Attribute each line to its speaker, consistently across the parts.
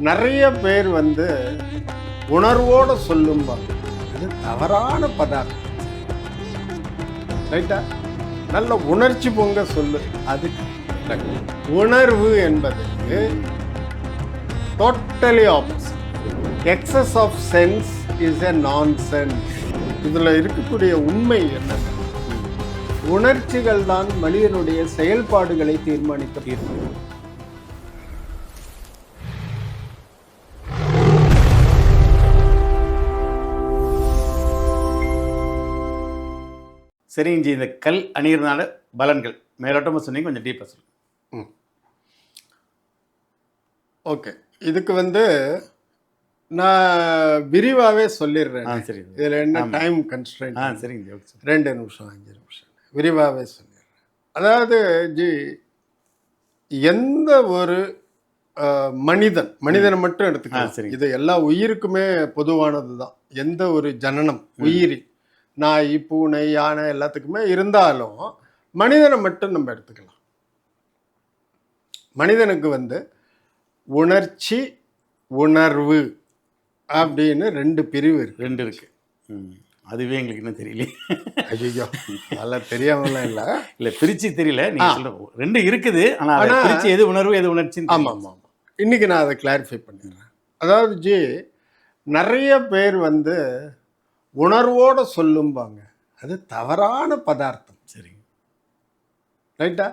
Speaker 1: நிறைய பேர் வந்து உணர்வோட சொல்லும்பாங்க. அது தவறான பதார்த்தம். ரைட்டா? நல்ல உணர்ச்சி பொங்க சொல்லு. அது correct. உணர்வு என்பது totally opposite. Excess of sense is a nonsense. இதுல இருக்கக்கூடிய உண்மை என்ன? உணர்ச்சிகள் தான் மனிதனுடைய செயல்பாடுகளை தீர்மானிக்க.
Speaker 2: சரிங்க ஜி, இந்த கல் அணிகிறதுனால பலன்கள் மேலோட்டமாக சொன்னீங்க, கொஞ்சம் டீப்பாக சொல்லுங்கள்.
Speaker 1: ஓகே, இதுக்கு வந்து நான் விரிவாகவே சொல்லிடுறேன்.
Speaker 2: சரி.
Speaker 1: இதில் என்ன டைம் கன்ஸ்ட்ரெயின்ட்?
Speaker 2: சரிங்க ஜி,
Speaker 1: 2 நிமிஷம் 5 நிமிஷம் விரிவாகவே சொல்லிடுறேன். அதாவது ஜி, எந்த ஒரு மனிதனை மட்டும் எடுத்துக்கலாம். இது எல்லா உயிருக்குமே பொதுவானது தான். எந்த ஒரு ஜனனம், உயிரி, நாய், பூனை, யானை எல்லாத்துக்குமே இருந்தாலும் மனிதனை மட்டும் நம்ம எடுத்துக்கலாம். மனிதனுக்கு வந்து உணர்ச்சி, உணர்வு அப்படின்னு 2 பிரிவு இருக்கு.
Speaker 2: 2 இருக்கு. அதுவே எங்களுக்கு இன்னும் தெரியல.
Speaker 1: ஐயோ, அதெல்லாம் தெரியாமலாம் இல்லை.
Speaker 2: இல்லை, பிரிச்சு தெரியல. நீங்க சொல்ற 2 இருக்குது. ஆனால் பிரிச்சு எது உணர்வு எது உணர்ச்சி?
Speaker 1: ஆமாம் ஆமாம் ஆமாம். இன்னைக்கு நான் அதை கிளாரிஃபை பண்ணிடுறேன். அதாவது ஜி, நிறைய பேர் வந்து உணர்வோட சொல்லும்பாங்க. அது தவறான பதார்த்தம்.
Speaker 2: சரி,
Speaker 1: ரைட்டா?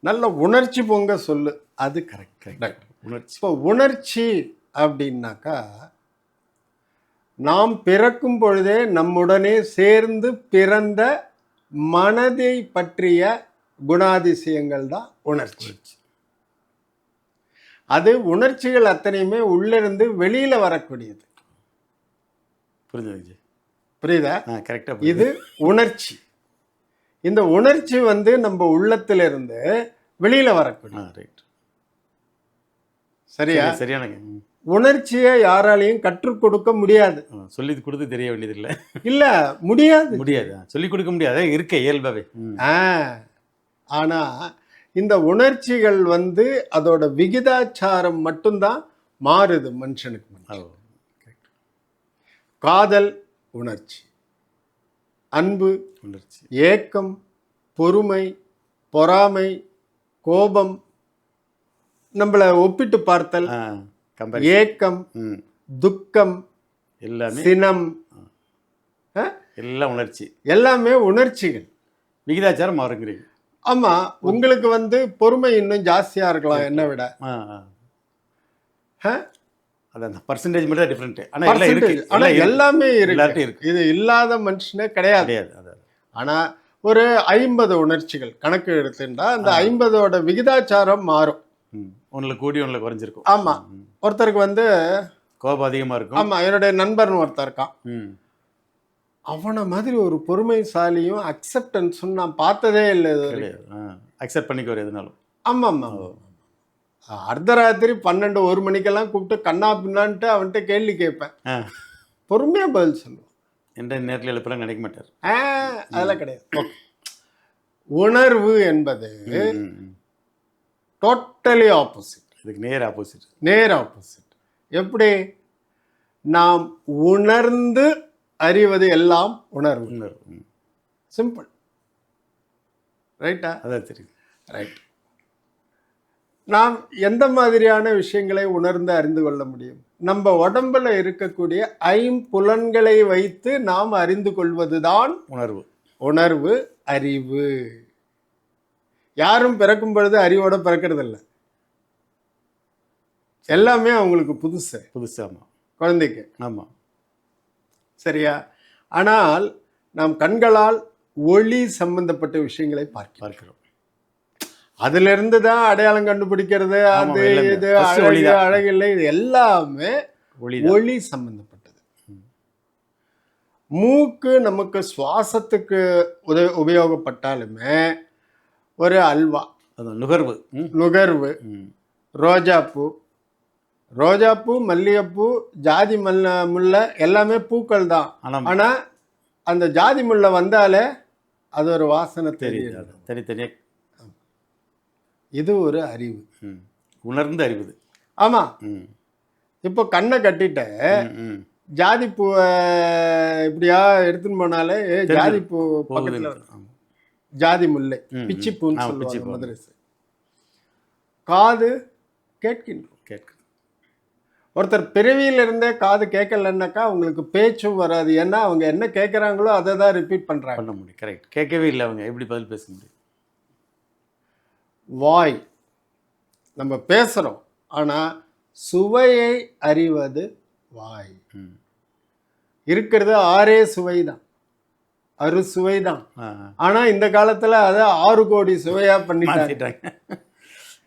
Speaker 1: நல்ல உணர்ச்சி பொங்க சொல்லு. அது கரெக்ட். ரைட்.
Speaker 2: உணர்ச்சி.
Speaker 1: இப்போ உணர்ச்சி அப்படின்னாக்கா, நாம் பிறக்கும் பொழுதே நம்முடனே சேர்ந்து பிறந்த மனதை பற்றிய குணாதிசயங்கள் தான் உணர்ச்சி. அது உணர்ச்சிகள் அத்தனையுமே உள்ளிருந்து வெளியில வரக்கூடியது.
Speaker 2: புரிஞ்சுது.
Speaker 1: புரியுதா?
Speaker 2: கரெக்டா.
Speaker 1: இது உணர்ச்சி. இந்த உணர்ச்சி வந்து நம்ம உள்ளத்திலிருந்து வெளியில வரக்கூடிய.
Speaker 2: ரைட்.
Speaker 1: சரியா?
Speaker 2: சரியானங்க.
Speaker 1: உணர்ச்சியை யாராலையும் கற்றுக் கொடுக்க முடியாது.
Speaker 2: சொல்லி கொடுத்து தெரிய வேண்டியது இல்லை.
Speaker 1: இல்ல, முடியாது.
Speaker 2: சொல்லி கொடுக்க முடியாது, இருக்க இயல்பாவே.
Speaker 1: ஆனா இந்த உணர்ச்சிகள் வந்து அதோட விகிதாச்சாரம் மட்டும்தான் மாறுது மனுஷனுக்கு. காதல் உணர்ச்சி, அன்பு உணர்ச்சி, ஏக்கம், பொறுமை, பொறாமை, கோபம், நம்மளை ஒப்பிட்டு பார்த்தல், ஏக்கம், துக்கம், எல்லாமே சினம்,
Speaker 2: எல்லாம் உணர்ச்சி.
Speaker 1: எல்லாமே உணர்ச்சிகள்.
Speaker 2: விகிதாச்சாரம் மாறுங்கிறீங்க.
Speaker 1: ஆமா, உங்களுக்கு வந்து பொறுமை இன்னும் ஜாஸ்தியா இருக்கலாம் என்ன விட.
Speaker 2: அதான் பர்சன்டேஜ் மட்டும் தான் டிஃபரெண்ட்.
Speaker 1: ஆனா எல்லாமே இருக்கு. இது இல்லாத மனுஷனே கிடையாது. ஆனா ஒரு 50 உணர்ச்சிகள் கணக்கு எடுத்துட்டா அந்த 50ஓட விகிதாச்சாரம் மாறும்.
Speaker 2: ஒன்னுல கூடி ஒன்னுல குறைஞ்சிருக்கும்.
Speaker 1: ஆமா, ஒருத்தருக்கு வந்து
Speaker 2: கோபம் அதிகமா இருக்கும்.
Speaker 1: ஆமா, என்னுடைய நண்பர்னு ஒருத்தர் இருக்கான். அவனை மாதிரி ஒரு பொறுமைசாலியும் அக்செப்டன்ஸும் நான் பார்த்ததே இல்லை.
Speaker 2: அக்செப்ட் பண்ணிக்குவார் எதுனாலும்.
Speaker 1: ஆமா ஆமா. அர்த்தராத்திரி 12-1 மணிக்கெல்லாம் கூப்பிட்டு கண்ணா பின்னான்ட்டு அவன்கிட்ட கேள்வி கேட்பேன். பொறுமையா பதில் சொல்லுவான்.
Speaker 2: எந்த நேரத்தில் எழுப்பலாம் நினைக்க மாட்டார்.
Speaker 1: அதெல்லாம் கிடையாது. உணர்வு என்பது டோட்டலி ஆப்போசிட்.
Speaker 2: இதுக்கு நேர் ஆப்போசிட்.
Speaker 1: நேர் ஆப்போசிட். எப்படி? நாம் உணர்ந்து அறிவது எல்லாம் உணர்வு. சிம்பிள். ரைட்டா?
Speaker 2: அதான் தெரியுது.
Speaker 1: ரைட். நாம் எந்த மாதிரியான விஷயங்களை உணர்ந்து அறிந்து கொள்ள முடியும்? நம்ம உடம்புல இருக்கக்கூடிய 5 புலன்களை வைத்து நாம் அறிந்து கொள்வதுதான்
Speaker 2: உணர்வு.
Speaker 1: உணர்வு, அறிவு. யாரும் பிறக்கும் பொழுது அறிவோட பிறக்கிறது இல்லை. எல்லாமே அவங்களுக்கு புதுசு.
Speaker 2: ஆமா,
Speaker 1: குழந்தைக்கு.
Speaker 2: ஆமா,
Speaker 1: சரியா? ஆனால் நாம் கண்களால் ஒளி சம்பந்தப்பட்ட விஷயங்களை பார்க்கிறோம். அதுல இருந்து தான் அடையாளம் கண்டுபிடிக்கிறது, அது இது அழகு அழகில்லை, இது எல்லாமே ஒளி சம்பந்தப்பட்டது. மூக்கு நமக்கு சுவாசத்துக்கு உபயோகப்பட்டாலுமே ஒரு அல்வா, நுகர்வு. ரோஜாப்பூ, மல்லிகைப்பூ, ஜாதி முல்லை எல்லாமே பூக்கள் தான். ஆனா அந்த ஜாதி முல்லை வந்தாலே அது ஒரு வாசனை தெரியுது.
Speaker 2: தனித்தனியா.
Speaker 1: இது ஒரு அறிவு.
Speaker 2: உணர்ந்து அறிவது.
Speaker 1: ஆமா. இப்போ கண்ணை கட்டிட்ட ஜாதி பூவை இப்படியா எடுத்துன்னு போனாலே ஜாதி பூ பக்கத்துல ஜாதி முல்லை பிச்சி பூன்னு சொல்லுவாங்க மதுரை. காது கேட்கின்றோம். ஒருத்தர் பிறவியிலிருந்தே காது கேட்கலன்னாக்கா அவங்களுக்கு பேச்சும் வராது. ஏன்னா அவங்க என்ன கேட்குறாங்களோ அதை தான் ரிப்பீட் பண்ணுறாங்க.
Speaker 2: பண்ண முடியும். கரெக்ட். கேட்கவே இல்லை, அவங்க எப்படி பதில் பேச முடியும்?
Speaker 1: வாய் நம்ம பேசுகிறோம், ஆனால் சுவையை அறிவது வாய். இருக்கிறது 6 சுவை தான், அறுசுவை தான். ஆனால் இந்த காலத்தில் அதை 6 கோடி சுவையாக பண்ணிட்டாங்க.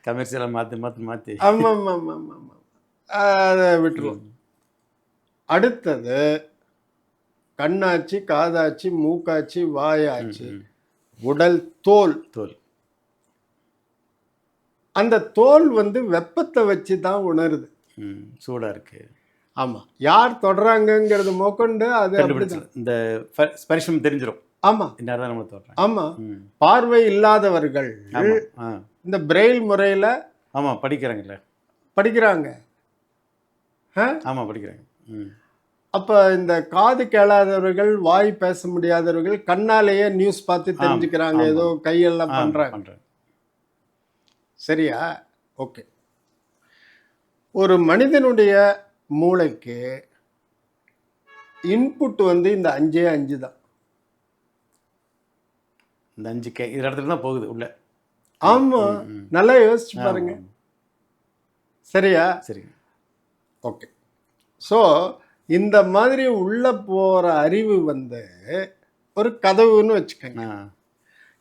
Speaker 2: கமர்ஷியலாக மாற்றி.
Speaker 1: ஆமாம் ஆமாம் ஆமாம் ஆமாம், அதை விட்டுருவோம். அடுத்தது கண்ணாச்சு, காதாச்சு, மூக்காச்சு, வாயாச்சு, உடல் தோல். அந்த தோல் வெப்பத்தை வச்சு தான் உணருது.
Speaker 2: சூடா இருக்கு.
Speaker 1: ஆமா, யார் தொடறாங்கங்கிறது மோக்கொண்டு அது
Speaker 2: இந்த ஸ்பரிசம் தெரிஞ்சிடும்.
Speaker 1: ஆமா,
Speaker 2: இன்னார்தான் நம்ம தொடறோம்.
Speaker 1: ஆமா, பார்வை இல்லாதவர்கள் இந்த பிரெயில் முறையில படிக்கிறாங்க.
Speaker 2: ஆமா, படிக்கிறாங்க.
Speaker 1: அப்ப இந்த காது கேளாதவர்கள், வாய் பேச முடியாதவர்கள் கண்ணாலேயே நியூஸ் பார்த்து தெரிஞ்சுக்கிறாங்க, ஏதோ கையெல்லாம் பண்றாங்க. சரியா? ஓகே. ஒரு மனிதனுடைய மூளைக்கு இன்புட் இந்த 5 தான்.
Speaker 2: இந்த 5 இந்த இடத்துல தான் போகுது உள்ள.
Speaker 1: ஆமா, நல்லா யோசிச்சு பாருங்க. சரியா?
Speaker 2: சரி,
Speaker 1: ஓகே. ஸோ இந்த மாதிரி உள்ள போற அறிவு ஒரு கதவுன்னு வச்சுக்கோங்க.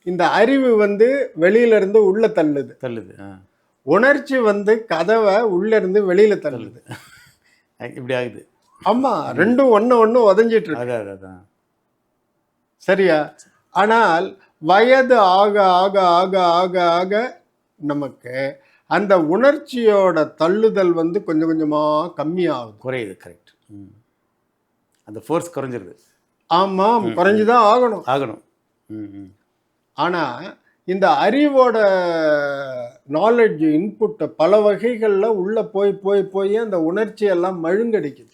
Speaker 1: இந்த அறிவு வெளியில இருந்து உள்ள தள்ளுது. உணர்ச்சி கதவை உள்ள இருந்து வெளியில தள்ளுது.
Speaker 2: இப்படி ஆகுது.
Speaker 1: ஆமா, ரெண்டும் ஒண்ணு உதஞ்சிட்டு இருக்கு. சரியா? ஆனால் வயது ஆக ஆக ஆக ஆக ஆக நமக்கு அந்த உணர்ச்சியோட தள்ளுதல் கொஞ்சம் கொஞ்சமா கம்மியாகுது,
Speaker 2: குறையுது. கரெக்ட். அந்த ஃபோர்ஸ் குறைஞ்சிருது.
Speaker 1: ஆமாம், குறைஞ்சுதான் ஆகணும். ஆனா இந்த அறிவோட நாலேஜ் இன்புட்டை பல வகைகள்ல உள்ள போய் அந்த உணர்ச்சி எல்லாம் மழுங்கடிக்குது.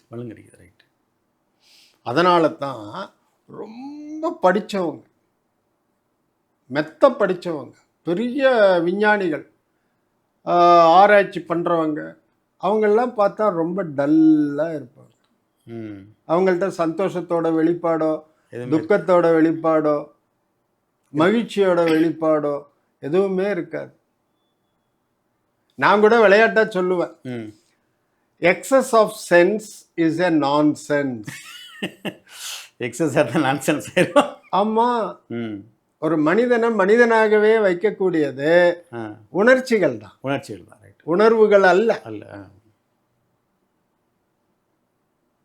Speaker 2: ரைட்.
Speaker 1: அதனால தான் ரொம்ப படிச்சவங்க, மெத்த படிச்சவங்க, பெரிய விஞ்ஞானிகள், ஆராய்ச்சி பண்றவங்க, அவங்கெல்லாம் பார்த்தா ரொம்ப டல்லா இருப்பாங்க. அவங்கள்ட்ட சந்தோஷத்தோட வெளிப்பாடோ, துக்கத்தோட வெளிப்பாடோ, மகிழ்ச்சியோட வெளிப்பாடோ எதுவுமே இருக்காது. நான் கூட விளையாட்டா சொல்லுவேன், excess of sense is a nonsense.
Speaker 2: Excess nonsense.
Speaker 1: ஆமா, ஒரு மனிதனை மனிதனாகவே வைக்கக்கூடியது உணர்ச்சிகள் தான். உணர்வுகள் அல்ல.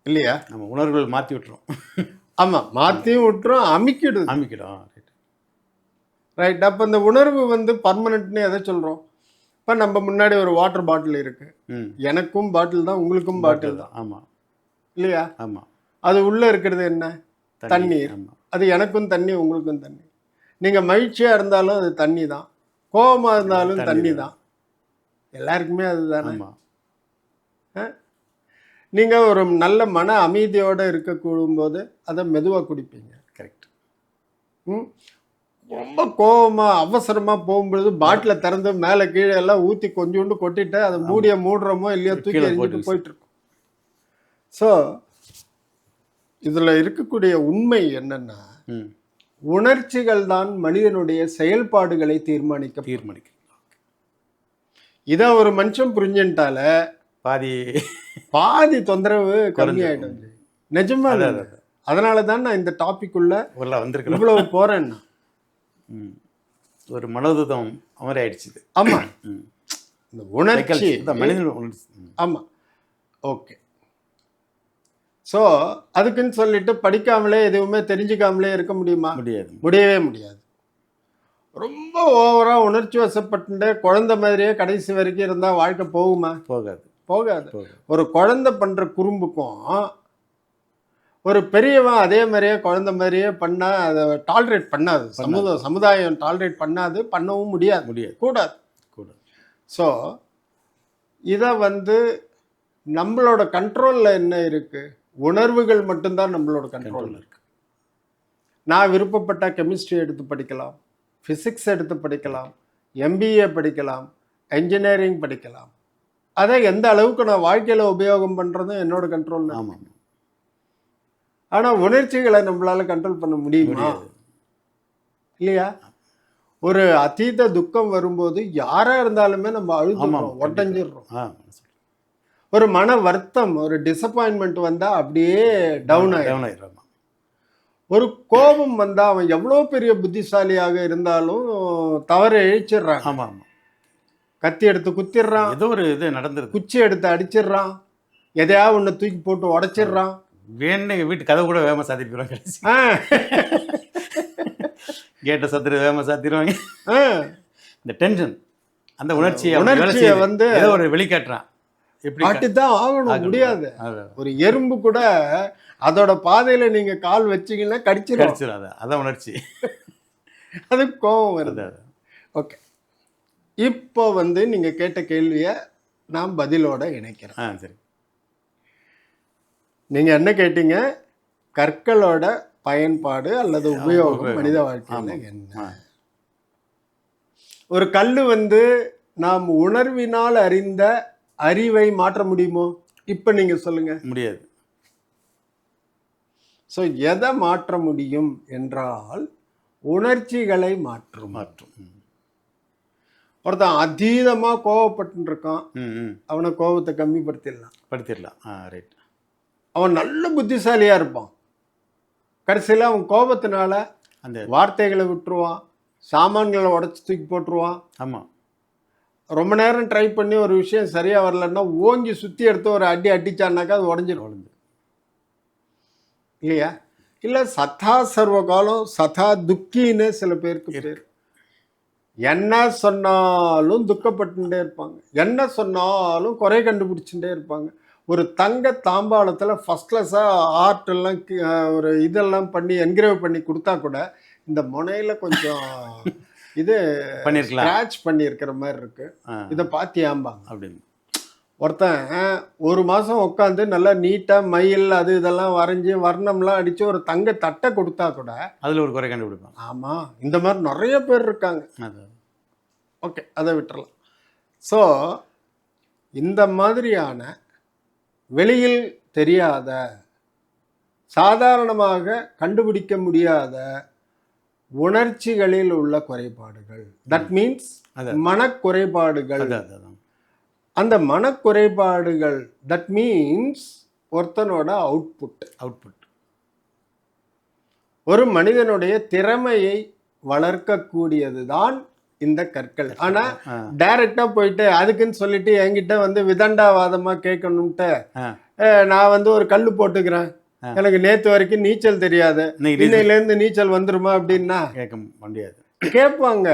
Speaker 1: இல்லையா?
Speaker 2: நம்ம உணர்வுகள் மாற்றி விட்டுரும்.
Speaker 1: ஆமா, மாற்றியும் விட்டுரும், அமைக்கிடும். ரைட். அப்போ இந்த உணர்வு பர்மனன்ட்னு எதை சொல்கிறோம்? இப்போ நம்ம முன்னாடி ஒரு வாட்டர் பாட்டில் இருக்கு. எனக்கும் பாட்டில் தான், உங்களுக்கும் பாட்டில் தான்.
Speaker 2: ஆமாம்,
Speaker 1: இல்லையா?
Speaker 2: ஆமாம்.
Speaker 1: அது உள்ளே இருக்கிறது என்ன? தண்ணீர். அது எனக்கும் தண்ணி, உங்களுக்கும் தண்ணி. நீங்கள் மகிழ்ச்சியாக இருந்தாலும் அது தண்ணி தான், கோபமாக இருந்தாலும் தண்ணி தான். எல்லாருக்குமே அதுதானே. நீங்கள் ஒரு நல்ல மன அமைதியோடு இருக்கக்கூடும் போது அதை மெதுவாக குடிப்பீங்க.
Speaker 2: கரெக்ட்.
Speaker 1: ரொம்ப கோபமாக அவசரமாக போகும்பொழுது பாட்டிலை திறந்து மேலே கீழே எல்லாம் ஊற்றி கொஞ்சோண்டு கொட்டிட்டு அதை மூடுறோமோ இல்லையோ தூக்கி எறிஞ்சிட்டு போயிட்டுருக்கோம். ஸோ இதில் இருக்கக்கூடிய உண்மை என்னன்னா, உணர்ச்சிகள் தான் மனிதனுடைய செயல்பாடுகளை தீர்மானிக்க. இதை ஒரு மனுஷன் புரிஞ்சுட்டால பாதி தொந்தரவு கம்மியாயிடும். நிஜமா. அதனால தான் நான் இந்த டாபிக் உள்ள இவ்வளவு போறேன்னா,
Speaker 2: ஒரு மனோதம் அமர ஆயிடுச்சு.
Speaker 1: ஆமா, இந்த உணர்ச்சி
Speaker 2: மனிதன்.
Speaker 1: ஆமா, ஓகே. ஸோ அதுக்குன்னு சொல்லிட்டு படிக்காமலே எதுவுமே தெரிஞ்சுக்காமலே இருக்க முடியுமா? முடியவே முடியாது. ரொம்ப ஓவரா உணர்ச்சி வசப்பட்டு குழந்தை மாதிரியே கடைசி வரைக்கும் இருந்தா வாழ்க்கை போகுமா? போகாது. ஒரு குழந்தை பண்ற குறும்புக்கும் ஒரு பெரியவன் அதே மாதிரியே குழந்தை மாதிரியே பண்ணா அதை டாலரேட் பண்ணாது. சமுதாயம் டாலரேட் பண்ணாது, பண்ணவும் முடியாது, கூடாது. ஸோ இதை நம்மளோட கண்ட்ரோல்ல என்ன இருக்கு? உணர்வுகள் மட்டும்தான் நம்மளோட கண்ட்ரோல்ல இருக்கு. நான் விருப்பப்பட்ட கெமிஸ்ட்ரி எடுத்து படிக்கலாம், ஃபிசிக்ஸ் எடுத்து படிக்கலாம், எம்பிஏ படிக்கலாம், என்ஜினியரிங் படிக்கலாம். அதை எந்த அளவுக்கு நான் வாழ்க்கையில உபயோகம் பண்றதும் என்னோட கண்ட்ரோல்ல.
Speaker 2: ஆமாம்.
Speaker 1: ஆனா உணர்ச்சிகளை நம்மளால கண்ட்ரோல் பண்ண முடியுமா?
Speaker 2: முடியாது.
Speaker 1: இல்லையா? ஒரு அதீத துக்கம் வரும்போது யாரா இருந்தாலுமே நம்ம
Speaker 2: ஆமாம்,
Speaker 1: அழுதுறோம்,
Speaker 2: கண்டிப்பா.
Speaker 1: ஒட்டஞ்சிடுறோம்.
Speaker 2: ஆ,
Speaker 1: ஒரு மன வருத்தம், ஒரு டிசப்பாயின்மெண்ட் வந்தா அப்படியே டவுன் ஆயிடும்.
Speaker 2: டவுன் ஆயிடுறாங்க.
Speaker 1: ஒரு கோபம் வந்தா அவன் எவ்வளோ பெரிய புத்திசாலியாக இருந்தாலும் தவறு இழிச்சிடுறான்.
Speaker 2: ஆமாம், ஆமாம்.
Speaker 1: கத்தி எடுத்து குத்திடுறான்,
Speaker 2: ஏதோ ஒரு இது நடந்துருது.
Speaker 1: குச்சி எடுத்து அடிச்சிடுறான், எதையாவது ஒன்று தூக்கி போட்டு உடைச்சிடுறான்.
Speaker 2: வேணு வீட்டு கதை கூட வேகமாக சாத்திட்டு கடைசி
Speaker 1: ஆ,
Speaker 2: கேட்ட சத்துரு வேகமாக சாத்திடுவாங்க.
Speaker 1: ஆ.
Speaker 2: இந்த டென்ஷன், அந்த உணர்ச்சியை
Speaker 1: உணர்ச்சியை வந்து
Speaker 2: ஏதோ ஒரு வெளிக்காட்டுறான். எப்படி
Speaker 1: காட்டித்தான் ஆகணும், முடியாது.
Speaker 2: அதான்
Speaker 1: ஒரு எறும்பு கூட அதோட பாதையில நீங்க கால் வச்சீங்கன்னா கடிச்சிடும்.
Speaker 2: கடிச்சிடும். அதான் உணர்ச்சி.
Speaker 1: அது கோபம் வருது.
Speaker 2: அதான்.
Speaker 1: ஓகே, இப்போ வந்து நீங்க கேட்ட கேள்வியை நான் பதிலோட இணைக்கிறேன்.
Speaker 2: ஆ, சரி.
Speaker 1: நீங்க என்ன கேட்டீங்க? கற்களோட பயன்பாடு அல்லது உபயோகம்
Speaker 2: உபயோகம்.
Speaker 1: மனித வாழ்க்கையில
Speaker 2: ஆமாம்.
Speaker 1: என்ன?
Speaker 2: ஆ,
Speaker 1: ஒரு கல்லு வந்து நாம் உணர்வினால் அறிந்த அறிவை மாற்ற முடியுமோ? இப்ப நீங்க சொல்லுங்க.
Speaker 2: முடியாது.
Speaker 1: ஸோ எதை மாற்ற முடியும் என்றால் உணர்ச்சிகளை மாற்றும்.
Speaker 2: மாற்றும்.
Speaker 1: ஒருத்தன் அதீதமா கோவப்பட்டு இருக்கான்,
Speaker 2: ம், ம்.
Speaker 1: அவனை கோபத்தை கம்மிப்படுத்திடலாம்.
Speaker 2: படுத்திடலாம். ஆ, ரைட்.
Speaker 1: அவன் நல்ல புத்திசாலியா இருப்பான், கடைசியில் அவன் கோபத்தினால
Speaker 2: அந்த
Speaker 1: வார்த்தைகளை விட்டுருவான், சாமான்களை உடச்சி தூக்கி போட்டுருவான்.
Speaker 2: ஆமாம்.
Speaker 1: ரொம்ப நேரம் ட்ரை பண்ணி ஒரு விஷயம் சரியா வரலன்னா ஓங்கி சுத்தி எடுத்து ஒரு அடி அடிச்சான்னாக்கா அது உடஞ்சிடும்.
Speaker 2: உடம்பு.
Speaker 1: இல்லையா? இல்ல சதா சர்வ காலம் சதா துக்கின்னு சில பேருக்கு பேர். என்ன சொன்னாலும் துக்கப்பட்டுட்டே இருப்பாங்க, என்ன சொன்னாலும் குறை கண்டுபிடிச்சுட்டே இருப்பாங்க. ஒரு தங்க தாம்பாளத்துல ஃபர்ஸ்ட் கிளாஸா ஆர்ட் எல்லாம் ஒரு இதெல்லாம் பண்ணி என்கிரேவ் பண்ணி கொடுத்தா கூட இந்த முனையில கொஞ்சம் இது
Speaker 2: பண்ணிருக்கலாம்.
Speaker 1: ஸ்க்ராட்ச் பண்ணி இருக்கிற மாதிரி இருக்கு, இதை பாத்தியாம்பாங்க.
Speaker 2: அப்படின்னு
Speaker 1: ஒருத்தன் ஒரு மாசம் உட்காந்து நல்லா நீட்டா மயில் அது இதெல்லாம் வரைஞ்சி வர்ணம்லாம் அடிச்சு ஒரு தங்க தட்டை கொடுத்தா கூட
Speaker 2: அதில் ஒரு குறை கண்டுபிடிப்பான்.
Speaker 1: ஆமா, இந்த மாதிரி நிறைய பேர் இருக்காங்க.
Speaker 2: அது
Speaker 1: ஓகே, அதை விட்டுறலாம். ஸோ இந்த மாதிரியான வெளியில் தெரியாத, சாதாரணமாக கண்டுபிடிக்க முடியாத உணர்ச்சிகளில் உள்ள குறைபாடுகள், தட் மீன்ஸ் மனக்குறைபாடுகள்.
Speaker 2: அதான்
Speaker 1: அந்த மனக்குறைபாடுகள், தட் மீன்ஸ் ஒருத்தனோட அவுட்புட். ஒரு மனிதனுடைய திறமையை வளர்க்கக்கூடியது இந்த கற்கள். ஆனா டைரக்டா போயிட்டு அதுக்குன்னு சொல்லிட்டு என்கிட்ட வந்து விதண்டாவாதமா கேட்கணும்ட்டு நான் வந்து ஒரு கல்லு போட்டுக்கிறேன், எனக்கு நேத்து வரைக்கும் நீச்சல் தெரியாது, இன்னையில இருந்து நீச்சல் வந்துருமா அப்படின்னா
Speaker 2: கேட்க முடியாது.
Speaker 1: கேட்பாங்க.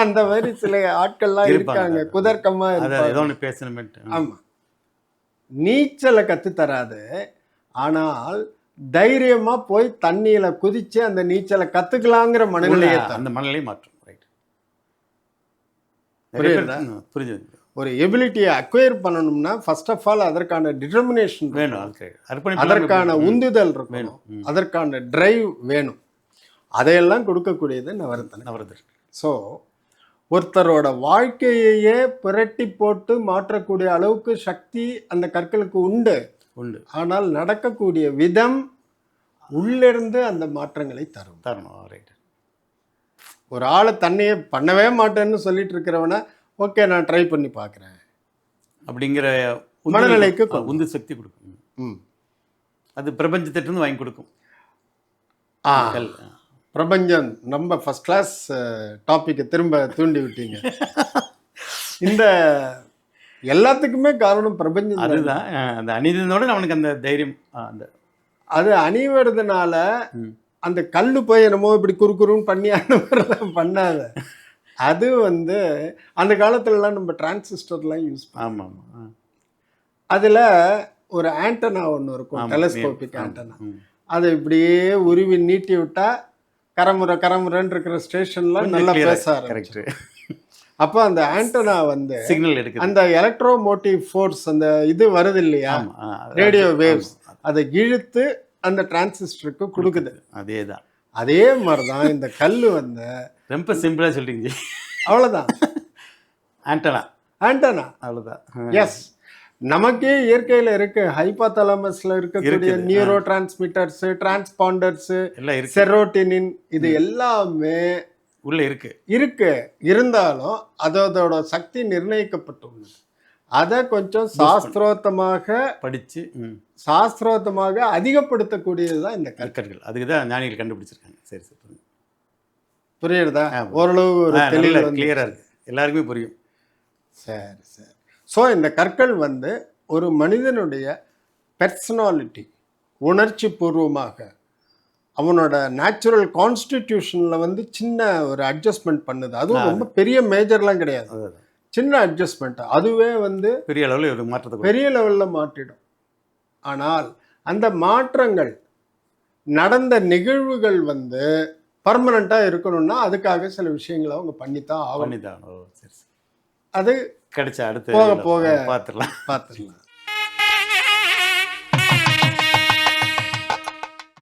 Speaker 1: அந்த மாதிரி சில ஆட்கள்லாம் இருக்காங்க, குதர்க்கமா
Speaker 2: இருப்பாங்க.
Speaker 1: ஆமா, நீச்சலை கத்து தராது, ஆனால் தைரியமா போய் தண்ணியில குதிச்சு அந்த நீச்சலை கத்துக்கலாங்கிற மனநிலையை
Speaker 2: அந்த மனநிலையை மாற்றும். புரியுது.
Speaker 1: ஒரு எபிலிட்டியை அக்வயர் பண்ணணும்னா ஃபர்ஸ்ட் ஆஃப் ஆல் அதற்கான டிட்டர்மினேஷன் வேணும், அதற்கான உந்துதல் இருக்கணும், அதற்கான டிரைவ் வேணும். அதையெல்லாம் கொடுக்கக்கூடியது நவரத்தனம். ஸோ ஒருத்தரோட வாழ்க்கையையே புரட்டி போட்டு மாற்றக்கூடிய அளவுக்கு சக்தி அந்த கற்களுக்கு உண்டு. ஆனால் நடக்கக்கூடிய விதம் உள்ளிருந்து அந்த மாற்றங்களை தரும். ஒரு ஆளை தண்ணியை பண்ணவே மாட்டேன்னு சொல்லிட்டு இருக்கிறவன ஓகே நான் ட்ரை பண்ணி பார்க்குறேன் அப்படிங்கிற மனநிலைக்கு
Speaker 2: உந்து சக்தி கொடுக்கும். அது பிரபஞ்சத்திலிருந்து வாங்கி கொடுக்கும்.
Speaker 1: பிரபஞ்சம் நம்ம ஃபர்ஸ்ட் கிளாஸ் டாப்பிக்கை திரும்ப தூண்டி விட்டீங்க. இந்த எல்லாத்துக்குமே காரணம் பிரபஞ்சம்.
Speaker 2: அதுதான் அந்த அணிந்ததோட அவனுக்கு அந்த தைரியம்.
Speaker 1: அது அணிவதுனால அந்த கல்லு போய் என்னமோ இப்படி குறுக்குறுன்னு பண்ணி அந்த மாதிரிலாம் பண்ணாத. அது வந்து அந்த காலத்துலலாம் நம்ம டிரான்சிஸ்டர்லாம் யூஸ் பண்ணோம். அதில் ஒரு ஆண்டனா ஒன்று இருக்கும், டெலஸ்கோபிக் ஆண்டனா. அதை இப்படியே உருவி நீட்டி விட்டா கரமுறைன்னு இருக்கிற ஸ்டேஷன்லாம் நல்லா பேச ஆரம்பிச்சு. அப்போ அந்த ஆண்டனா வந்து
Speaker 2: சிக்னல் எடுக்குது.
Speaker 1: அந்த எலக்ட்ரோமோட்டிவ் ஃபோர்ஸ் அந்த இது வருது இல்லையா,
Speaker 2: ஆமா.
Speaker 1: ரேடியோ வேவ்ஸ், அதை இழுத்து அந்த டிரான்சிஸ்டருக்கு கொடுக்குது.
Speaker 2: அதேதான்.
Speaker 1: அதே மாதிரி தான் இந்த கல் வந்து
Speaker 2: ரொம்ப சிம்பிளா சொல்றீங்க.
Speaker 1: அவ்வளோதான்
Speaker 2: ஆண்டனா.
Speaker 1: ஆண்டனா.
Speaker 2: அவ்வளவுதான்.
Speaker 1: எஸ், நமக்கே இயற்கையில் இருக்கு. ஹைபாதலமஸ்ல இருக்கக்கூடிய
Speaker 2: இருக்குது.
Speaker 1: நியூரோ டிரான்ஸ்மிட்டர்ஸ், டிரான்ஸ்பாண்டர்ஸ்,
Speaker 2: எல்லாம் இருக்கு.
Speaker 1: செரோட்டினின், இது எல்லாமே
Speaker 2: உள்ள இருக்கு.
Speaker 1: இருக்கு. இருந்தாலும் அதோட சக்தி நிர்ணயிக்கப்பட்டுள்ளது. அதை கொஞ்சம் சாஸ்திரோத்தமாக அதிகப்படுத்தக்கூடியதுதான் இந்த
Speaker 2: கற்கள். அதுக்கு தான் ஞானிகள் கண்டுபிடிச்சிருக்காங்க. சரி சரி.
Speaker 1: புரியுறதா? ஓரளவு ஒரு தெளிவு
Speaker 2: கிளியரா இருக்கு. எல்லாருக்குமே புரியும்.
Speaker 1: சரி சரி. ஸோ இந்த கற்கள் வந்து ஒரு மனிதனுடைய பெர்சனாலிட்டி, உணர்ச்சி பூர்வமாக அவனோட நேச்சுரல் கான்ஸ்டிடியூஷனில் வந்து சின்ன ஒரு அட்ஜஸ்ட்மெண்ட் பண்ணுது. அதுவும் ரொம்ப பெரிய மேஜர்லாம் கிடையாது, சின்ன அட்ஜஸ்ட்மெண்ட். அதுவே வந்து
Speaker 2: பெரிய லெவலில் ஒரு மாற்றத்தை
Speaker 1: பெரிய லெவலில் மாற்றிடும். ஆனால் அந்த மாற்றங்கள் நடந்த நிகழ்வுகள் வந்து பர்மனண்ட்டாக இருக்கணும்னா அதுக்காக சில விஷயங்களை அவங்க பண்ணித்தான் ஆகணும்.
Speaker 2: சரி.
Speaker 1: அது
Speaker 2: கிடைச்சா அடுத்து
Speaker 1: போக போக
Speaker 2: பார்த்துடலாம்.